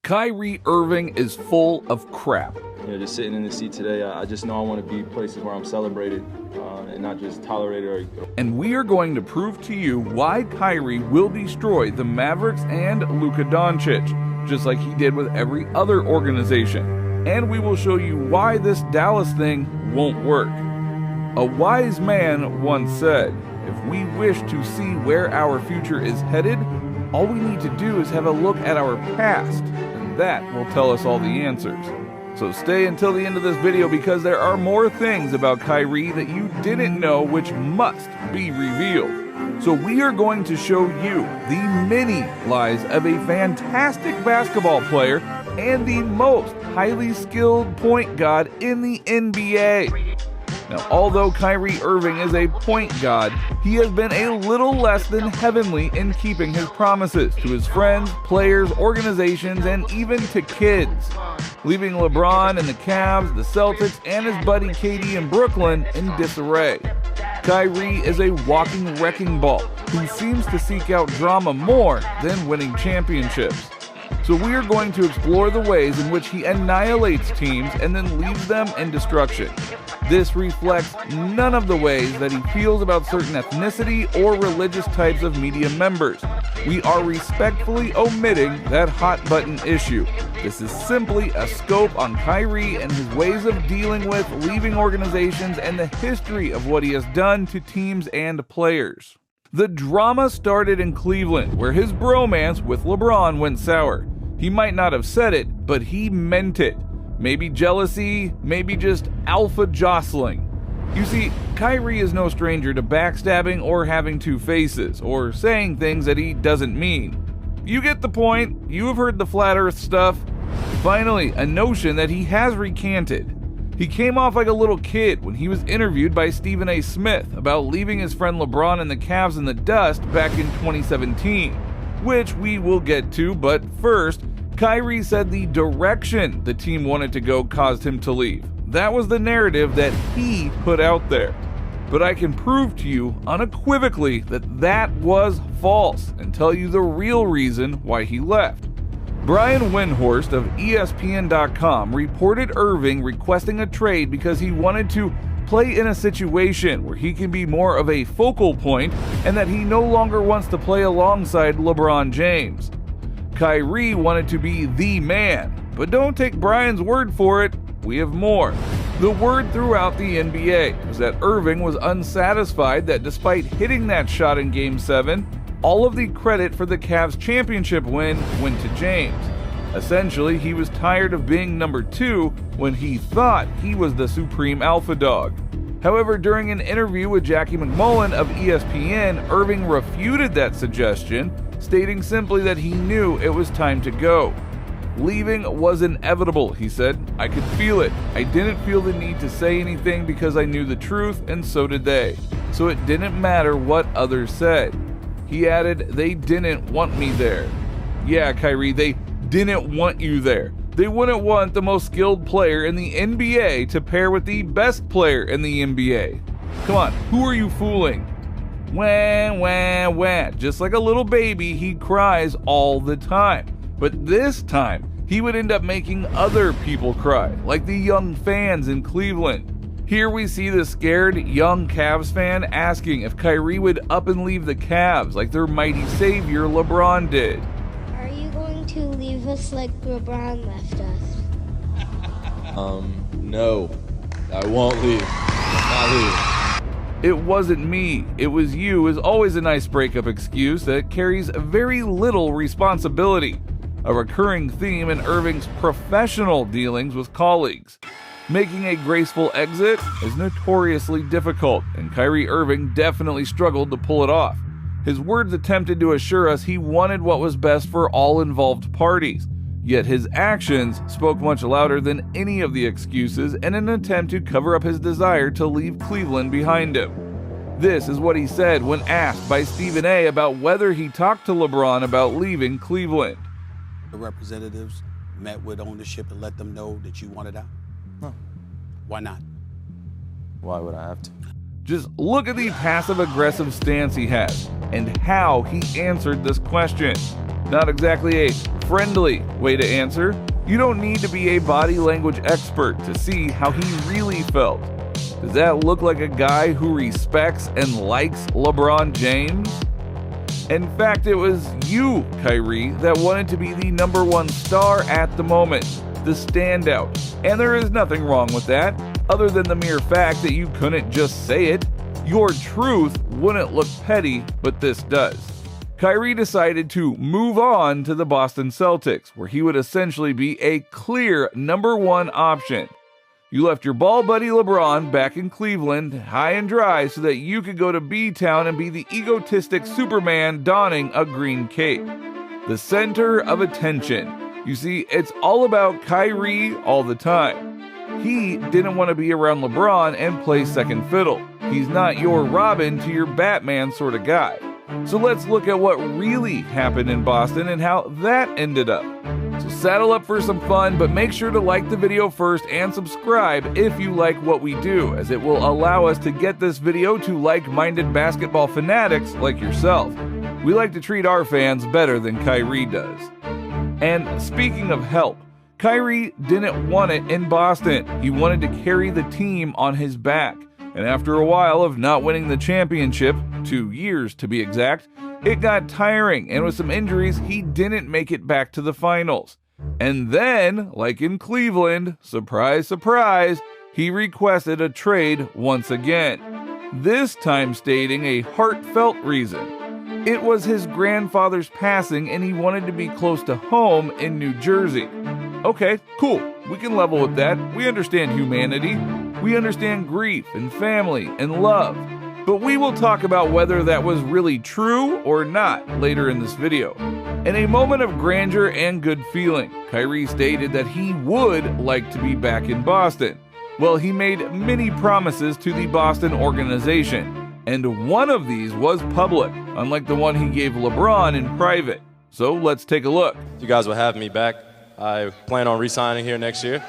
Kyrie Irving is full of crap. Just sitting in the seat today, I just know I want to be places where I'm celebrated and not just tolerated. And we are going to prove to you why Kyrie will destroy the Mavericks and Luka Doncic, just like he did with every other organization. And we will show you why this Dallas thing won't work. A wise man once said, if we wish to see where our future is headed, all we need to do is have a look at our past, and that will tell us all the answers. So stay until the end of this video because there are more things about Kyrie that you didn't know which must be revealed. So we are going to show you the many lies of a fantastic basketball player and the most highly skilled point guard in the NBA. Now, although Kyrie Irving is a point god, he has been a little less than heavenly in keeping his promises to his friends, players, organizations, and even to kids, leaving LeBron and the Cavs, the Celtics, and his buddy KD in Brooklyn in disarray. Kyrie is a walking wrecking ball who seems to seek out drama more than winning championships. So we are going to explore the ways in which he annihilates teams and then leaves them in destruction. This reflects none of the ways that he feels about certain ethnicity or religious types of media members. We are respectfully omitting that hot button issue. This is simply a scope on Kyrie and his ways of dealing with leaving organizations and the history of what he has done to teams and players. The drama started in Cleveland, where his bromance with LeBron went sour. He might not have said it, but he meant it. Maybe jealousy, maybe just alpha jostling. You see, Kyrie is no stranger to backstabbing or having two faces, or saying things that he doesn't mean. You get the point, you have heard the flat earth stuff. Finally, a notion that he has recanted. He came off like a little kid when he was interviewed by Stephen A. Smith about leaving his friend LeBron and the Cavs in the dust back in 2017, which we will get to, but first, Kyrie said the direction the team wanted to go caused him to leave. That was the narrative that he put out there. But I can prove to you unequivocally that that was false and tell you the real reason why he left. Brian Windhorst of ESPN.com reported Irving requesting a trade because he wanted to play in a situation where he can be more of a focal point and that he no longer wants to play alongside LeBron James. Kyrie wanted to be the man, but don't take Brian's word for it, we have more. The word throughout the NBA was that Irving was unsatisfied that despite hitting that shot in Game 7, all of the credit for the Cavs championship win went to James. Essentially, he was tired of being number 2 when he thought he was the supreme alpha dog. However, during an interview with Jackie McMullen of ESPN, Irving refuted that suggestion, stating simply that he knew it was time to go. Leaving was inevitable, he said. I could feel it. I didn't feel the need to say anything because I knew the truth, and so did they. So it didn't matter what others said. He added, they didn't want me there. Yeah, Kyrie, they didn't want you there. They wouldn't want the most skilled player in the NBA to pair with the best player in the NBA. Come on, who are you fooling? Wah, wah, wah. Just like a little baby, he cries all the time. But this time, he would end up making other people cry, like the young fans in Cleveland. Here we see the scared young Cavs fan asking if Kyrie would up and leave the Cavs like their mighty savior LeBron did. Are you going to leave us like LeBron left us? No, I won't leave. Not leave. It wasn't me, it was you is always a nice breakup excuse that carries very little responsibility. A recurring theme in Irving's professional dealings with colleagues. Making a graceful exit is notoriously difficult, and Kyrie Irving definitely struggled to pull it off. His words attempted to assure us he wanted what was best for all involved parties, yet his actions spoke much louder than any of the excuses in an attempt to cover up his desire to leave Cleveland behind him. This is what he said when asked by Stephen A. about whether he talked to LeBron about leaving Cleveland. The representatives met with ownership and let them know that you wanted out? No. Why not? Why would I have to? Just look at the passive-aggressive stance he has and how he answered this question. Not exactly a friendly way to answer. You don't need to be a body language expert to see how he really felt. Does that look like a guy who respects and likes LeBron James? In fact, it was you, Kyrie, that wanted to be the #1 star at the moment, the standout. And there is nothing wrong with that, other than the mere fact that you couldn't just say it. Your truth wouldn't look petty, but this does. Kyrie decided to move on to the Boston Celtics, where he would essentially be a clear #1 option. You left your ball buddy LeBron back in Cleveland high and dry so that you could go to B-Town and be the egotistic Superman donning a green cape. The center of attention. You see, it's all about Kyrie all the time. He didn't want to be around LeBron and play second fiddle. He's not your Robin to your Batman sort of guy. So let's look at what really happened in Boston and how that ended up. So saddle up for some fun, but make sure to like the video first and subscribe if you like what we do, as it will allow us to get this video to like-minded basketball fanatics like yourself. We like to treat our fans better than Kyrie does. And speaking of help, Kyrie didn't want it in Boston. He wanted to carry the team on his back. And after a while of not winning the championship, 2 years to be exact, it got tiring, and with some injuries, he didn't make it back to the finals. And then, like in Cleveland, surprise, surprise, he requested a trade once again. This time stating a heartfelt reason. It was his grandfather's passing, and he wanted to be close to home in New Jersey. Okay, cool. We can level with that. We understand humanity. We understand grief and family and love. But we will talk about whether that was really true or not later in this video. In a moment of grandeur and good feeling, Kyrie stated that he would like to be back in Boston. Well, he made many promises to the Boston organization, and one of these was public, unlike the one he gave LeBron in private. So let's take a look. You guys will have me back. I plan on re-signing here next year.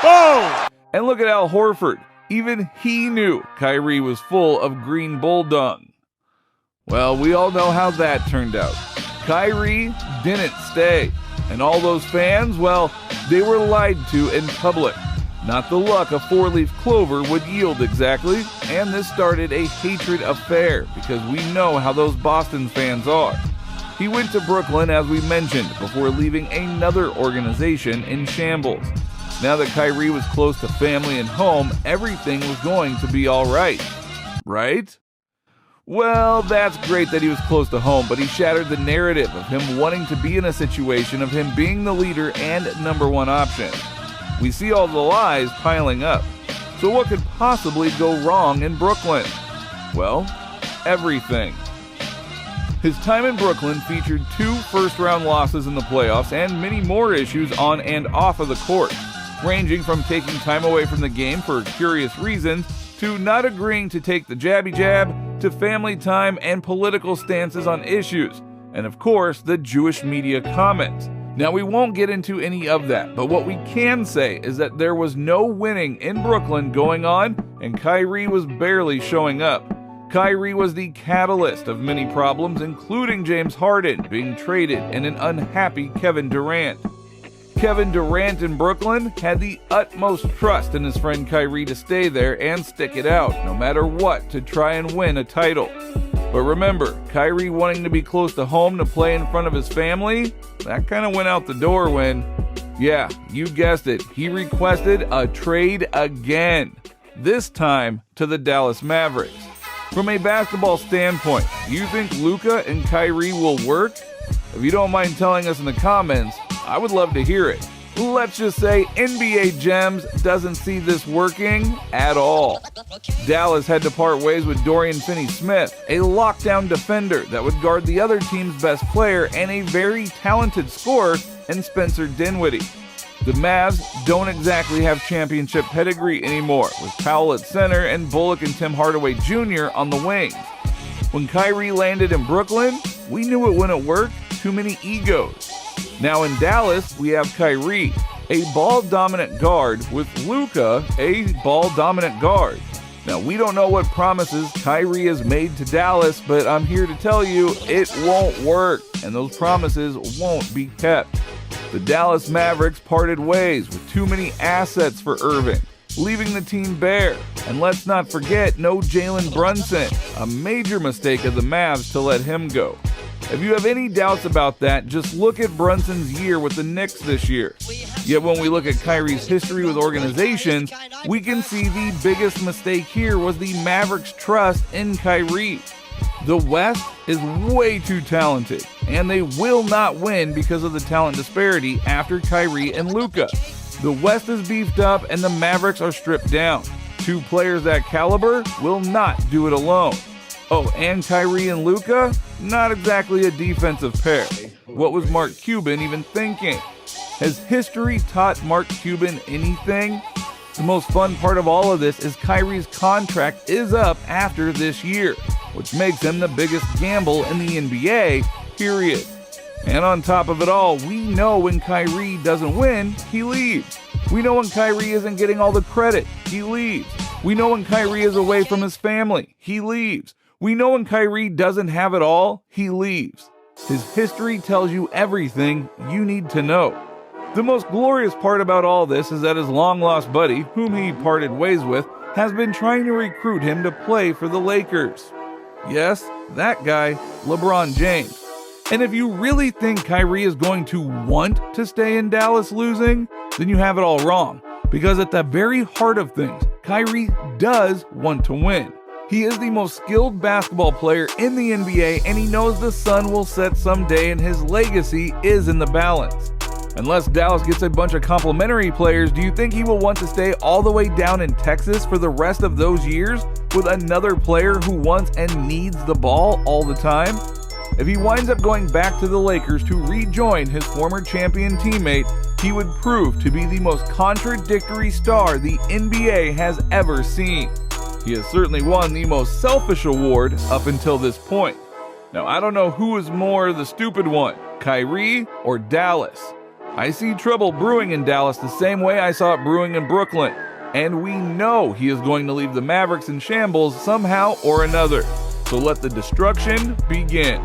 Boom! And look at Al Horford. Even he knew Kyrie was full of green bull dung. Well, we all know how that turned out. Kyrie didn't stay. And all those fans, well, they were lied to in public. Not the luck a four-leaf clover would yield exactly. And this started a hatred affair, because we know how those Boston fans are. He went to Brooklyn, as we mentioned, before leaving another organization in shambles. Now that Kyrie was close to family and home, everything was going to be all right. Right? Well, that's great that he was close to home, but he shattered the narrative of him wanting to be in a situation of him being the leader and #1 option. We see all the lies piling up. So what could possibly go wrong in Brooklyn? Well, everything. His time in Brooklyn featured 2 first-round losses in the playoffs and many more issues on and off of the court, ranging from taking time away from the game for curious reasons, to not agreeing to take the jabby jab, to family time and political stances on issues, and of course, the Jewish media comments. Now, we won't get into any of that, but what we can say is that there was no winning in Brooklyn going on, and Kyrie was barely showing up. Kyrie was the catalyst of many problems, including James Harden being traded and an unhappy Kevin Durant. Kevin Durant in Brooklyn had the utmost trust in his friend Kyrie to stay there and stick it out, no matter what, to try and win a title. But remember, Kyrie wanting to be close to home to play in front of his family, that kind of went out the door when, yeah, you guessed it, he requested a trade again, this time to the Dallas Mavericks. From a basketball standpoint, do you think Luka and Kyrie will work? If you don't mind telling us in the comments, I would love to hear it. Let's just say NBA Gems doesn't see this working at all. Dallas had to part ways with Dorian Finney-Smith, a lockdown defender that would guard the other team's best player and a very talented scorer in Spencer Dinwiddie. The Mavs don't exactly have championship pedigree anymore, with Powell at center and Bullock and Tim Hardaway Jr. on the wings. When Kyrie landed in Brooklyn, we knew it wouldn't work. Too many egos. Now in Dallas, we have Kyrie, a ball-dominant guard, with Luka, a ball-dominant guard. Now, we don't know what promises Kyrie has made to Dallas, but I'm here to tell you it won't work, and those promises won't be kept. The Dallas Mavericks parted ways with too many assets for Irving, leaving the team bare. And let's not forget, no Jalen Brunson, a major mistake of the Mavs to let him go. If you have any doubts about that, just look at Brunson's year with the Knicks this year. Yet when we look at Kyrie's history with organizations, we can see the biggest mistake here was the Mavericks' trust in Kyrie. The West is way too talented, and they will not win because of the talent disparity after Kyrie and Luka. The West is beefed up and the Mavericks are stripped down. Two players that caliber will not do it alone. Oh, and Kyrie and Luka? Not exactly a defensive pair. What was Mark Cuban even thinking? Has history taught Mark Cuban anything? The most fun part of all of this is Kyrie's contract is up after this year, which makes him the biggest gamble in the NBA, period. And on top of it all, we know when Kyrie doesn't win, he leaves. We know when Kyrie isn't getting all the credit, he leaves. We know when Kyrie is away from his family, he leaves. We know when Kyrie doesn't have it all, he leaves. His history tells you everything you need to know. The most glorious part about all this is that his long-lost buddy, whom he parted ways with, has been trying to recruit him to play for the Lakers. Yes, that guy, LeBron James. And if you really think Kyrie is going to want to stay in Dallas losing, then you have it all wrong. Because at the very heart of things, Kyrie does want to win. He is the most skilled basketball player in the NBA, and he knows the sun will set someday and his legacy is in the balance. Unless Dallas gets a bunch of complimentary players, do you think he will want to stay all the way down in Texas for the rest of those years with another player who wants and needs the ball all the time? If he winds up going back to the Lakers to rejoin his former champion teammate, he would prove to be the most contradictory star the NBA has ever seen. He has certainly won the most selfish award up until this point. Now, I don't know who is more the stupid one, Kyrie or Dallas. I see trouble brewing in Dallas the same way I saw it brewing in Brooklyn. And we know he is going to leave the Mavericks in shambles somehow or another. So let the destruction begin.